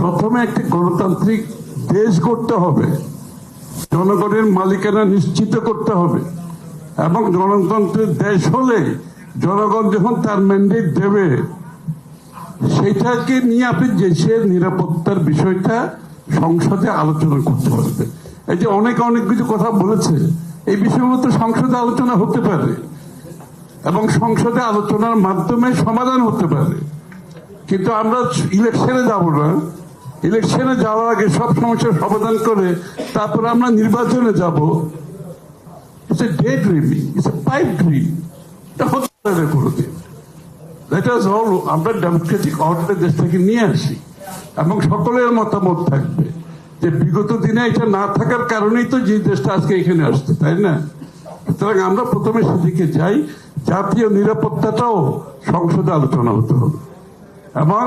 প্রথমে একটি গণতান্ত্রিক দেশ গড়তে হবে, জনগণের মালিকানা নিশ্চিত করতে হবে, এবং গণতন্ত্রের দেশ হলে জনগণ যখন তার ম্যান্ডেট দেবে সেটাকে নিয়ে আপনি দেশের নিরাপত্তার বিষয়টা সংসদে আলোচনা করতে পারবে। এই যে অনেক কিছু কথা বলেছে, এই বিষয়গুলো তো সংসদে আলোচনা হতে পারে এবং সংসদে আলোচনার মাধ্যমে সমাধান হতে পারে। কিন্তু আমরা ইলেকশনে যাব না, ইলেকশনে যাওয়ার আগে সব সমস্যার সমাধান করে তারপর আমরা নির্বাচনে যাব। It's a day dreaming, it's a pipe dream. এটা হতে পারে কোনোদিন। That is all. আমরা ডেমোক্রেটিক অর্ডার দেশ থেকে নিয়ে আসি এবং সকলের মতামত থাকবে যে বিগত দিনে এটা না থাকার কারণেই তো যে দেশটা আজকে এখানে আসছে, তাই না? সুতরাং আমরা প্রথমে সেদিকে যাই। জাতীয় নিরাপত্তাটাও সংসদে আলোচনা হতে হবে এবং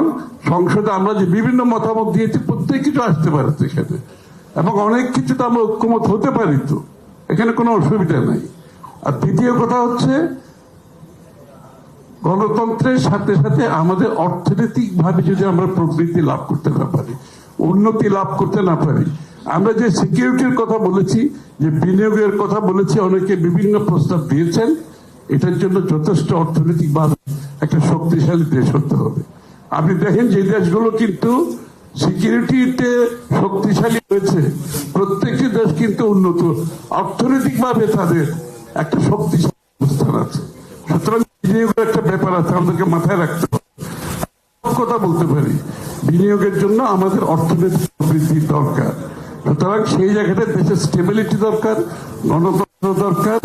সংসদে আমরা যে বিভিন্ন মতামত দিয়েছি প্রত্যেক কিছু আসতে পারে সেখানে, এবং অনেক কিছুতে আমরা ঐক্যমত হতে পারি, তো এখানে কোনো অসুবিধা নাই। আর দ্বিতীয় কথা হচ্ছে গণতন্ত্রের সাথে সাথে আমাদের অর্থনৈতিক ভাবে যদি আমরা প্রবৃদ্ধি লাভ করতে না পারি, উন্নতি লাভ করতে না পারি, আমরা যে সিকিউরিটির কথা বলেছি, যে বিনিয়োগের কথা বলেছি, অনেকে বিভিন্ন প্রস্তাব দিয়েছেন, এটার জন্য যথেষ্ট অর্থনৈতিক ভাবে একটা শক্তিশালী দেশ হতে হবে। আপনি দেখেন যে দেশগুলো কিন্তু সিকিউরিটিতে শক্তিশালী হয়েছে, প্রত্যেকটি দেশ কিন্তু উন্নত অর্থনৈতিক ভাবে তাদের একটা শক্তিশালী অবস্থান আছে। সুতরাং বিনিয়োগের একটা ব্যাপার আছে, আমাদেরকে মাথায় রাখতে হবে। কথা বলতে পারি, বিনিয়োগের জন্য আমাদের অর্থনৈতিক বৃদ্ধির দরকার। সুতরাং সেই জায়গাটা দেশের স্টেবিলিটি দরকার, গণতন্ত্র দরকার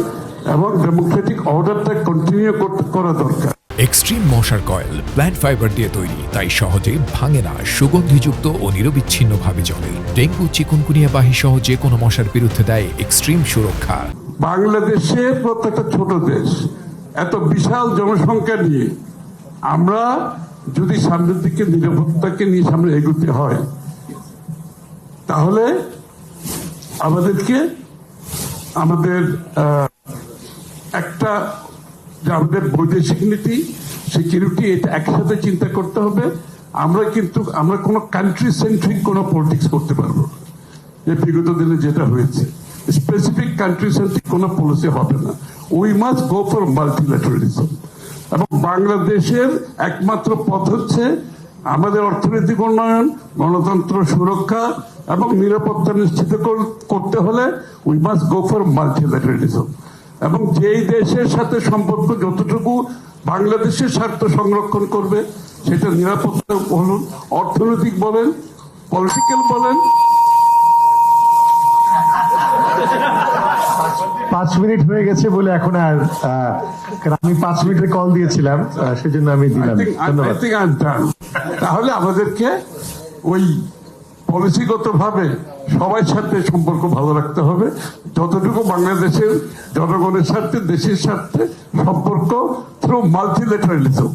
এবং ডেমোক্রেটিক অর্ডারটা কন্টিনিউ করা দরকার। এক্সট্রিম মশার কয়েল প্ল্যান্ট ফাইবার দিয়ে তৈরি, তাই সহজে ভাঙে না, সুগন্ধিযুক্ত ও নিরবিচ্ছিন্নভাবে জ্বলে। ডেঙ্গু, চিকুনগুনিয়া বাহি সহ যে কোনো মশার বিরুদ্ধে দেয় এক্সট্রিম সুরক্ষা। বাংলাদেশের প্রত্যেকটা ছোট দেশ, এত বিশাল জনসংখ্যা নিয়ে আমরা যদি সামনের দিকে নিরাপত্তাকে নিয়ে সামনে এগোতে হয়, তাহলে আমাদেরকে আমাদের একটা যে আমাদের বৈদেশিক নীতি, সিকিউরিটি, এটা একসাথে চিন্তা করতে হবে। আমরা কোনো কান্ট্রি সেন্ট্রিক কোনো পলিটিক্স করতে পারবো না, যে বিগত দিনে যেটা হয়েছে। স্পেসিফিক কান্ট্রি সেন্ট্রিক কোনো পলিসি হবে না। We must go for মাল্টিল্যাটারালিজম। এবং বাংলাদেশের একমাত্র পথ হচ্ছে আমাদের অর্থনৈতিক উন্নয়ন, গণতন্ত্র সুরক্ষা এবং নিরাপত্তা নিশ্চিত করতে হলে উই মাস্ট গো ফর মাল্টিল্যাটারালিজম। এবং যেই দেশের সাথে সম্পর্ক যতটুকু বাংলাদেশের স্বার্থ সংরক্ষণ করবে, সেটা নিরাপত্তা বলুন, অর্থনৈতিক বলেন, পলিটিক্যাল বলেন। 5 মিনিট হয়ে গেছে বলে এখন আর আমি 5 মিনিটের কল দিয়েছিলাম, সেজন্য আমি দিলাম। ধন্যবাদ। তাহলে আমাদেরকে ওই পলিসিগত ভাবে সবার সাথে সম্পর্ক ভালো রাখতে হবে, যতটুকু বাংলাদেশের জনগণের স্বার্থে, দেশের স্বার্থে সম্পর্ক থ্রু মাল্টিল্যাটারালিজম।